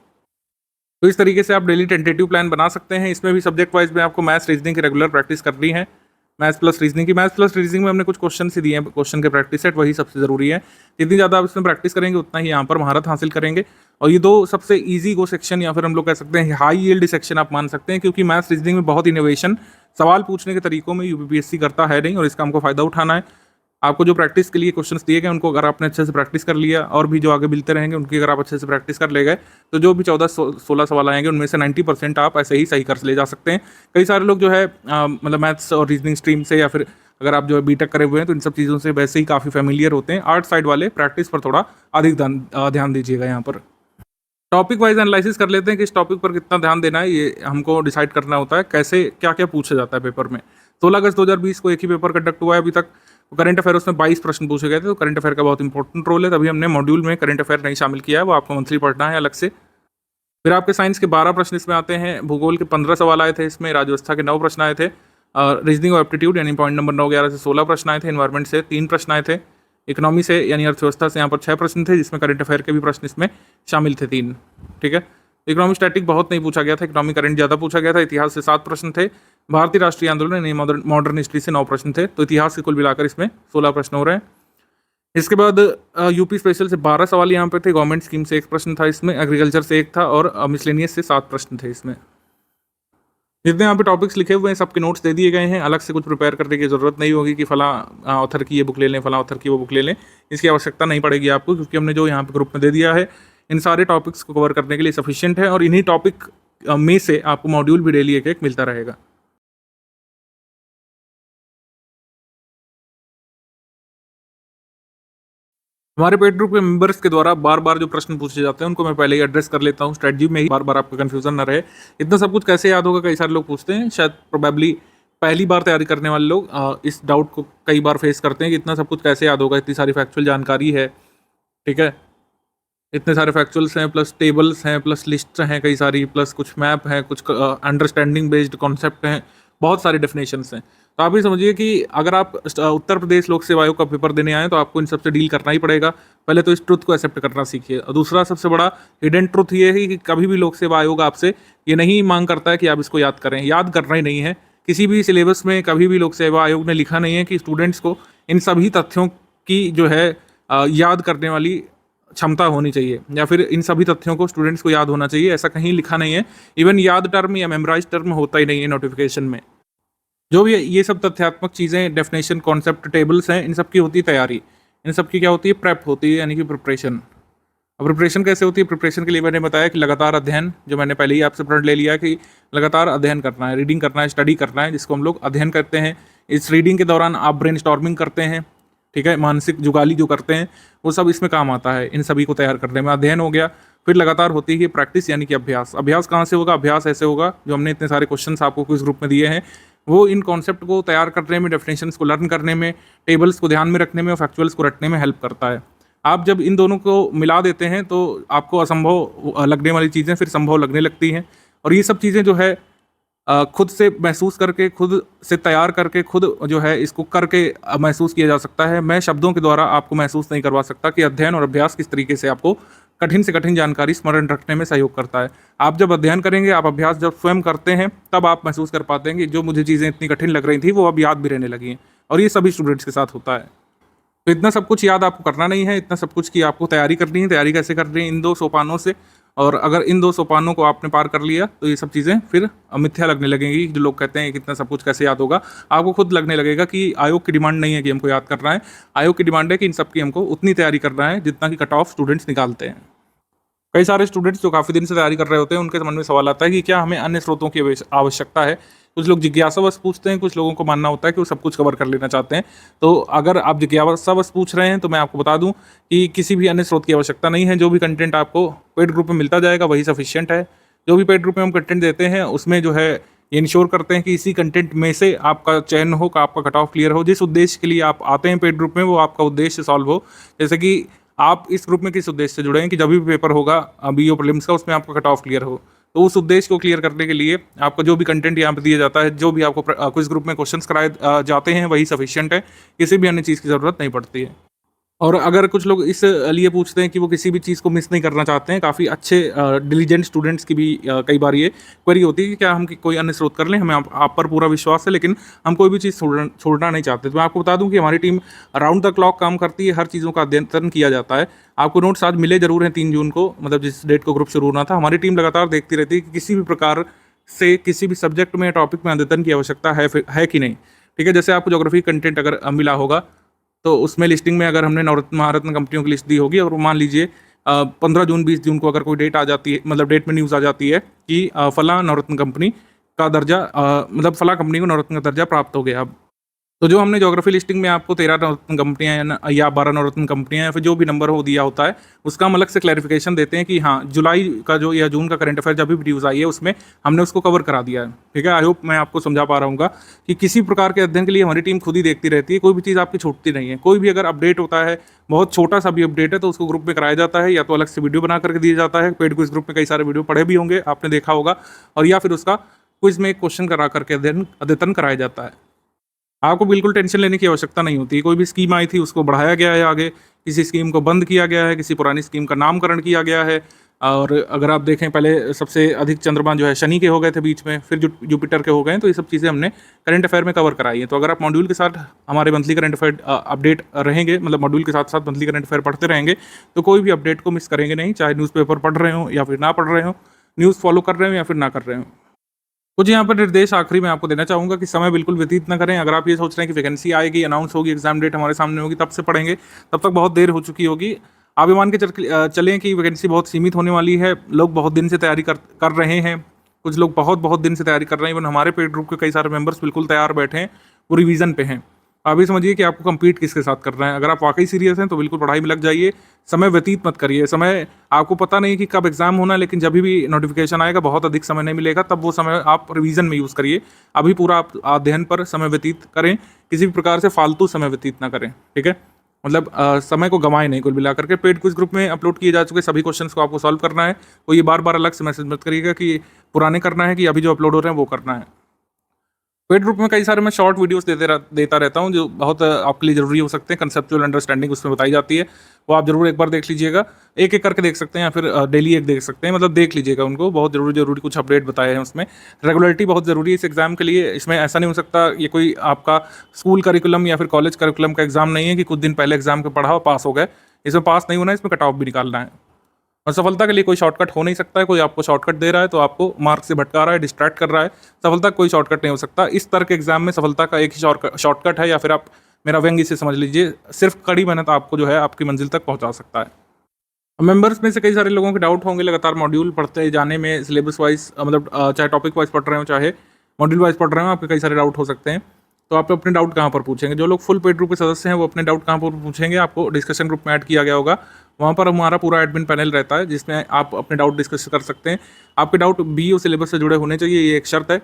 तो इस तरीके से आप डेली टेंटेटिव प्लान बना सकते हैं। इसमें भी सब्जेक्ट वाइज में आपको मैथ्स रीजनिंग की रेगुलर प्रैक्टिस करनी है। मैथ्स प्लस रीजनिंग में हमने कुछ क्वेश्चन ही दिए हैं, क्वेश्चन के प्रैक्टिस सेट, वही सबसे ज़रूरी है। जितनी ज़्यादा आप इसमें प्रैक्टिस करेंगे उतना ही यहाँ पर महारत हासिल करेंगे। और ये 2 सबसे ईजी गो सेक्शन या फिर हम लोग कह सकते हैं हाई यील्ड सेक्शन आप मान सकते हैं, क्योंकि मैथ्स रीजनिंग में बहुत इनोवेशन सवाल पूछने के तरीकों में यूपीपीएससी करता है नहीं, और इसका हमको फ़ायदा उठाना है। आपको जो प्रैक्टिस के लिए क्वेश्चंस दिए गए उनको अगर आपने अच्छे से प्रैक्टिस कर लिया, और भी जो आगे मिलते रहेंगे उनकी अगर आप अच्छे से प्रैक्टिस कर ले गए, तो जो भी 14-16 सवाल आएंगे उनमें से 90% आप ऐसे ही सही कर ले जा सकते हैं। कई सारे लोग जो है मतलब मैथ्स और रीजनिंग स्ट्रीम से, या फिर अगर आप जो है बीटेक करे हुए हैं तो इन सब चीज़ों से वैसे ही काफ़ी फेमिलियर होते हैं। आर्ट साइड वाले प्रैक्टिस पर थोड़ा अधिक ध्यान दीजिएगा। यहाँ पर टॉपिक वाइज एनालिसिस कर लेते हैं कि इस टॉपिक पर कितना ध्यान देना है, ये हमको डिसाइड करना होता है। कैसे क्या क्या पूछा जाता है पेपर में। 16 अगस्त 2020 को एक ही पेपर कंडक्ट हुआ है अभी तक। करंट अफेयर उसमें 22 प्रश्न पूछे गए थे, तो करंट अफेयर का बहुत इंपॉर्टेंट रोल है, तभी हमने मॉड्यूल में करंट अफेयर नहीं शामिल किया है, वो आपको मंथली पढ़ना है अलग से। फिर आपके साइंस के 12 प्रश्न इसमें आते हैं, भूगोल के 15 सवाल आए थे इसमें, राज्यव्यवस्था के 9 प्रश्न आए थे, रीजनिंग और एप्टीट्यूड यानी पॉइंट नंबर 9, 11 से 16 प्रश्न आए थे, इन्वायरमेंट से 3 प्रश्न आए थे, इकोनॉमी से यानी अर्थव्यवस्था से यहाँ पर 6 प्रश्न थे, जिसमें करंट अफेयर के भी प्रश्न इसमें शामिल थे 3। ठीक है, इकोनॉमी स्टैटिक बहुत नहीं पूछा गया था, इकोनॉमी करंट ज़्यादा पूछा गया था। इतिहास से 7 प्रश्न थे, भारतीय राष्ट्रीय आंदोलन यानी मॉडर्न हिस्ट्री से 9 प्रश्न थे, तो इतिहास के कुल मिलाकर इसमें 16 प्रश्न हो रहे हैं। इसके बाद यूपी स्पेशल से 12 सवाल यहाँ पे थे, गवर्नमेंट स्कीम से 1 प्रश्न था इसमें, एग्रीकल्चर से 1 था, और मिसलेनियस से 7 प्रश्न थे इसमें। जितने यहाँ पे टॉपिक्स लिखे हुए हैं सबके नोट्स दे दिए गए हैं, अलग से कुछ प्रिपेयर करने की ज़रूरत नहीं होगी कि फला ऑथर की ये बुक ले लें, फला ऑथर की वो बुक ले लें, इसकी आवश्यकता नहीं पड़ेगी आपको, क्योंकि हमने जो यहाँ पे ग्रुप में दे दिया है इन सारे टॉपिक्स को कवर करने के लिए सफिशिएंट है। और इन्हीं टॉपिक में से आपको मॉड्यूल भी डेली एक मिलता रहेगा। हमारे पेड ग्रुप के मेंबर्स के द्वारा बार बार जो प्रश्न पूछे जाते हैं उनको मैं पहले ही एड्रेस कर लेता हूँ स्ट्रेटजी में ही, बार बार आपका कंफ्यूजन ना रहे। इतना सब कुछ कैसे याद होगा, कई सारे लोग पूछते हैं, शायद प्रोबेबली पहली बार तैयारी करने वाले लोग इस डाउट को कई बार फेस करते हैं कि इतना सब कुछ कैसे याद होगा, इतनी सारी फैक्चुअल जानकारी है। ठीक है, इतने सारे फैक्चुअल्स हैं, प्लस टेबल्स हैं, प्लस लिस्ट हैं कई सारी, प्लस कुछ मैप हैं, कुछ अंडरस्टैंडिंग बेस्ड कॉन्सेप्ट हैं, बहुत सारी डेफिनेशंस हैं। तो आप ये समझिए कि अगर आप उत्तर प्रदेश लोक सेवा आयोग का पेपर देने आए तो आपको इन सबसे डील करना ही पड़ेगा। पहले तो इस ट्रुथ को एक्सेप्ट करना सीखिए। और दूसरा सबसे बड़ा हिडन ट्रुथ ये है कि कभी भी लोक सेवा आयोग आपसे ये नहीं मांग करता है कि आप इसको याद करें, याद करना ही नहीं है। किसी भी सिलेबस में कभी भी लोक सेवा आयोग ने लिखा नहीं है कि स्टूडेंट्स को इन सभी तथ्यों की जो है याद करने वाली क्षमता होनी चाहिए, या फिर इन सभी तथ्यों को स्टूडेंट्स को याद होना चाहिए, ऐसा कहीं लिखा नहीं है। इवन याद टर्म या मेमोराइज टर्म होता ही नहीं है नोटिफिकेशन में। जो भी ये सब तथ्यात्मक चीज़ें, डेफिनेशन, कॉन्सेप्ट, टेबल्स हैं, इन सब की होती है तैयारी, इन सब की क्या होती है, प्रेप होती है, यानी कि प्रिपरेशन। अब प्रिपरेशन कैसे होती है, प्रिपरेशन के लिए मैंने बताया कि लगातार अध्ययन, जो मैंने पहले ही आपसे प्रण ले लिया कि लगातार अध्ययन करना है, रीडिंग करना है, स्टडी करना है, जिसको हम लोग अध्ययन करते हैं। इस रीडिंग के दौरान आप ब्रेनस्टॉर्मिंग करते हैं, ठीक है, मानसिक जुगाली जो करते हैं वो सब इसमें काम आता है। इन सभी को तैयार करने में अध्ययन हो गया। फिर लगातार होती है प्रैक्टिस, यानी कि अभ्यास। अभ्यास कहाँ से होगा, अभ्यास ऐसे होगा, जो हमने इतने सारे क्वेश्चंस आपको क्विज ग्रुप में दिए हैं, वो इन कॉन्सेप्ट को तैयार करने में, डेफिनेशंस को लर्न करने में, टेबल्स को ध्यान में रखने में और फैक्चुअल्स को रटने में हेल्प करता है। आप जब इन दोनों को मिला देते हैं तो आपको असंभव लगने वाली चीज़ें फिर संभव लगने लगती हैं। और ये सब चीज़ें जो है खुद से महसूस करके, खुद से तैयार करके, खुद जो है इसको करके महसूस किया जा सकता है। मैं शब्दों के द्वारा आपको महसूस नहीं करवा सकता कि अध्ययन और अभ्यास किस तरीके से आपको कठिन से कठिन जानकारी स्मरण रखने में सहयोग करता है। आप जब अध्ययन करेंगे, आप अभ्यास जब स्वयं करते हैं, तब आप महसूस कर पाते हैं कि जो मुझे चीज़ें इतनी कठिन लग रही थी वो अब याद भी रहने लगी हैं। और ये सभी स्टूडेंट्स के साथ होता है। तो इतना सब कुछ याद आपको करना नहीं है, इतना सब कुछ की आपको तैयारी करनी है। तैयारी कैसे करनी है, इन 2 सोपानों से। और अगर इन 2 सोपानों को आपने पार कर लिया तो ये सब चीज़ें फिर मिथ्या लगने लगेंगी। जो लोग कहते हैं कि इतना सब कुछ कैसे याद होगा, आपको खुद लगने लगेगा कि आयोग की डिमांड नहीं है कि हमको याद करना है। आयोग की डिमांड है कि इन सब की हमको उतनी तैयारी करना है जितना कि कट ऑफ स्टूडेंट्स निकालते हैं। कई सारे स्टूडेंट्स जो काफ़ी दिन से तैयारी कर रहे होते हैं, उनके मन में सवाल आता है कि क्या हमें अन्य स्रोतों की आवश्यकता है। कुछ लोग जिज्ञासावश पूछते हैं, कुछ लोगों को मानना होता है कि वो सब कुछ कवर कर लेना चाहते हैं। तो अगर आप जिज्ञासावश पूछ रहे हैं तो मैं आपको बता दूं कि किसी भी अन्य स्रोत की आवश्यकता नहीं है। जो भी कंटेंट आपको पेड ग्रुप में मिलता जाएगा वही सफिशिएंट है। जो भी पेड ग्रुप में हम कंटेंट देते हैं उसमें जो है ये इंश्योर करते हैं कि इसी कंटेंट में से आपका चयन हो, आपका कट ऑफ क्लियर हो। जिस उद्देश्य के लिए आप आते हैं पेड ग्रुप में, वो आपका उद्देश्य सॉल्व हो। जैसे कि आप इस ग्रुप में किस उद्देश्य से जुड़े हैं कि जब भी पेपर होगा बीओ प्रीलिम्स का, उसमें आपका कट ऑफ क्लियर हो। तो उस उद्देश्य को क्लियर करने के लिए आपका जो भी कंटेंट यहाँ पे दिया जाता है, जो भी आपको क्विज ग्रुप में क्वेश्चंस कराए जाते हैं, वही सफिशिएंट है। किसी भी अन्य चीज़ की ज़रूरत नहीं पड़ती है। और अगर कुछ लोग इस लिए पूछते हैं कि वो किसी भी चीज़ को मिस नहीं करना चाहते हैं, काफ़ी अच्छे डिलीजेंट स्टूडेंट्स की भी कई बार ये क्वेरी होती है कि क्या हम कोई अन्य स्रोत कर लें, हमें आप पर पूरा विश्वास है, लेकिन हम कोई भी चीज़ छोड़ना नहीं चाहते। तो मैं आपको बता दूं कि हमारी टीम राउंड द क्लॉक काम करती है, हर चीज़ों का अध्ययन किया जाता है। आपको नोट्स आज मिले जरूर हैं 3 जून को, मतलब जिस डेट को ग्रुप शुरू होना था। हमारी टीम लगातार देखती रहती है कि किसी भी प्रकार से किसी भी सब्जेक्ट में, टॉपिक में अध्ययन की आवश्यकता है कि नहीं। ठीक है, जैसे आपको ज्योग्राफी कंटेंट अगर मिला होगा तो उसमें लिस्टिंग में अगर हमने नवरत्न महारत्न कंपनियों की लिस्ट दी होगी, और मान लीजिए 15 जून 20 जून को अगर कोई डेट आ जाती है, मतलब डेट में न्यूज़ आ जाती है कि फला नवरत्न कंपनी का दर्जा, मतलब फला कंपनी को नवरत्न का दर्जा प्राप्त हो गया। अब तो जो हमने ज्योग्राफी लिस्टिंग में आपको 13 नवरत्न कंपनियां या 12 नवरत्न कंपनियां या फिर जो भी नंबर हो दिया होता है, उसका हम अलग से क्लैरिफिकेशन देते हैं कि हाँ, जुलाई का जो या जून का करंट अफेयर जब भी न्यूज़ आई है उसमें हमने उसको कवर करा दिया है। ठीक है, आई होप मैं आपको समझा पा रहा हूँ कि किसी प्रकार के अध्ययन के लिए हमारी टीम खुद ही देखती रहती है, कोई भी चीज़ आपकी छूटती नहीं है। कोई भी अगर अपडेट होता है, बहुत छोटा सा भी अपडेट है, तो उसको ग्रुप में कराया जाता है, या तो अलग से वीडियो बना करके दिया जाता है। पेड क्विज ग्रुप में कई सारे वीडियो पढ़े भी होंगे, आपने देखा होगा, और या फिर उसका क्विज में एक क्वेश्चन करा करके अद्यतन कराया जाता है। आपको बिल्कुल टेंशन लेने की आवश्यकता नहीं होती। कोई भी स्कीम आई थी उसको बढ़ाया गया है आगे, किसी स्कीम को बंद किया गया है, किसी पुरानी स्कीम का नामकरण किया गया है। और अगर आप देखें, पहले सबसे अधिक चंद्रमा जो है शनि के हो गए थे बीच में, फिर जुपिटर के हो गए, तो ये सब चीज़ें हमने करंट अफेयर में कवर कराई है। तो अगर आप मॉड्यूल के साथ हमारे मंथली करंट अफेयर अपडेट रहेंगे, मतलब मॉड्यूल के साथ साथ मंथली करंट अफेयर पढ़ते रहेंगे, तो कोई भी अपडेट को मिस करेंगे नहीं, चाहे न्यूज़पेपर पढ़ रहे हो या फिर ना पढ़ रहे हो, न्यूज़ फॉलो कर रहे हो या फिर ना कर रहे हो। कुछ यहाँ पर निर्देश आखिरी में आपको देना चाहूँगा कि समय बिल्कुल व्यतीत ना करें। अगर आप ये सोच रहे हैं कि वैकेंसी आएगी, अनाउंस होगी, एग्जाम डेट हमारे सामने होगी, तब से पढ़ेंगे, तब तक बहुत देर हो चुकी होगी। आप ये मान के चलें कि वैकेंसी बहुत सीमित होने वाली है। लोग बहुत दिन से तैयारी कर रहे हैं, कुछ लोग बहुत दिन से तैयारी कर रहे हैं। इवन हमारे पेड ग्रुप के कई सारे मेंबर्स बिल्कुल तैयार बैठे हैं, वो रिवीजन पे हैं। आप ये समझिए कि आपको compete किसके साथ करना है। अगर आप वाकई सीरियस हैं तो बिल्कुल पढ़ाई में लग जाइए, समय व्यतीत मत करिए। समय आपको पता नहीं कि कब एग्जाम होना है, लेकिन जब भी नोटिफिकेशन आएगा, बहुत अधिक समय नहीं मिलेगा, तब वो समय आप रिवीजन में यूज़ करिए। अभी पूरा आप अध्ययन पर समय व्यतीत करें, किसी भी प्रकार से फालतू समय व्यतीत ना करें। ठीक है, मतलब समय को गंवाए नहीं। कुल मिलाकर के पेड क्विज ग्रुप में अपलोड किए जा चुके सभी क्वेश्चंस को आपको सॉल्व करना है। तो ये बार अलग से मैसेज मत करिएगा कि पुराने करना है कि अभी जो अपलोड हो रहे हैं वो करना है। पेड ग्रुप में कई सारे मैं शॉर्ट वीडियोस देता रहता हूँ, जो बहुत आपके लिए ज़रूरी हो सकते हैं। कंसेप्चुअल अंडरस्टैंडिंग उसमें बताई जाती है, वो आप जरूर एक बार देख लीजिएगा। एक करके देख सकते हैं या फिर डेली एक देख सकते हैं, मतलब देख लीजिएगा उनको। बहुत जरूरी कुछ अपडेट बताए हैं उसमें। रेगुलरिटी बहुत ज़रूरी है इस एग्ज़ाम के लिए। इसमें ऐसा नहीं हो सकता ये कोई आपका स्कूल करिकुलम या फिर कॉलेज करिकुलम का एग्ज़ाम नहीं है कि कुछ दिन पहले एग्जाम के पढ़ा और पास हो गए। इसमें पास नहीं होना है, इसमें कट ऑफ भी निकालना है। और सफलता के लिए कोई शॉर्टकट हो नहीं सकता है। कोई आपको शॉर्टकट दे रहा है तो आपको मार्क से भटका रहा है, डिस्ट्रैक्ट कर रहा है। सफलता का कोई शॉर्टकट नहीं हो सकता। इस तरह के एग्जाम में सफलता का एक ही शॉर्टकट है, या फिर आप मेरा व्यंग्य से समझ लीजिए, सिर्फ कड़ी मेहनत आपको जो है आपकी मंजिल तक पहुंचा सकता है। मेंबर्स में से कई सारे लोगों के डाउट होंगे लगातार मॉड्यूल पढ़ते जाने में, सिलेबस वाइज, मतलब चाहे टॉपिक वाइज पढ़ रहे हो चाहे मॉड्यूल वाइज पढ़ रहे हो, आपके कई सारे डाउट हो सकते हैं। तो आप अपने डाउट कहाँ पर पूछेंगे? जो लोग फुल पेड ग्रुप के सदस्य हैं वो अपने डाउट कहाँ पर पूछेंगे? आपको डिस्कशन ग्रुप में ऐड किया गया होगा, वहाँ पर हमारा पूरा एडमिन पैनल रहता है, जिसमें आप अपने डाउट डिस्कस कर सकते हैं। आपके डाउट बीओ सिलेबस से जुड़े होने चाहिए, ये एक शर्त है।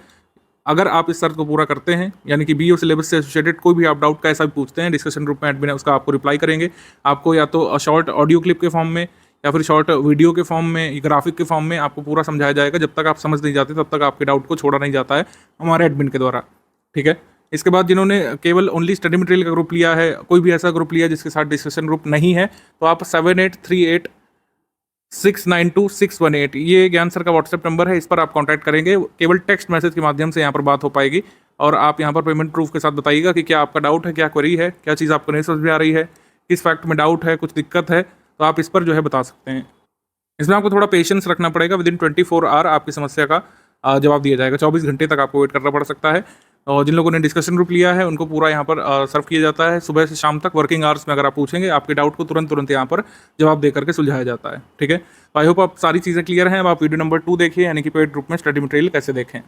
अगर आप इस शर्त को पूरा करते हैं, यानी कि बीओ सिलेबस से एसोसिएटेड कोई भी आप डाउट का ऐसा भी पूछते हैं, डिस्कशन ग्रुप में एडमिन है उसका आपको रिप्लाई करेंगे। आपको या तो शॉर्ट ऑडियो क्लिप के फॉर्म में, या फिर शॉर्ट वीडियो के फॉर्म में, ग्राफिक के फॉर्म में आपको पूरा समझाया जाएगा। जब तक आप समझ नहीं जाते तब तक आपके डाउट को छोड़ा नहीं जाता है हमारे एडमिन के द्वारा। ठीक है, इसके बाद जिन्होंने केवल ओनली स्टडी मटेरियल का ग्रुप लिया है, कोई भी ऐसा ग्रुप लिया जिसके साथ डिस्कशन ग्रुप नहीं है, तो आप 7838692618, ये ज्ञान सर का व्हाट्सएप नंबर है, इस पर आप कांटेक्ट करेंगे। केवल टेक्स्ट मैसेज के माध्यम से यहाँ पर बात हो पाएगी। और आप यहाँ पर पेमेंट प्रूफ के साथ बताइएगा कि क्या आपका डाउट है, क्या क्वेरी है, क्या चीज़ आपको नहीं समझ में आ रही है, किस फैक्ट में डाउट है, कुछ दिक्कत है, तो आप इस पर जो है बता सकते हैं। इसमें आपको थोड़ा पेशेंस रखना पड़ेगा। विदिन 24 आवर आपकी समस्या का जवाब दिया जाएगा। 24 घंटे तक आपको वेट करना पड़ सकता है। और जिन लोगों ने डिस्कशन ग्रुप लिया है उनको पूरा यहाँ पर सर्व किया जाता है सुबह से शाम तक। वर्किंग आवर्स में अगर आप पूछेंगे, आपके डाउट को तुरंत यहाँ पर जवाब दे करके सुलझाया जाता है। ठीक है, तो आई होप आप सारी चीज़ें क्लियर हैं। अब आप वीडियो नंबर 2 देखिए, यानी कि पेड ग्रुप में स्टडी मटेरियल कैसे देखें।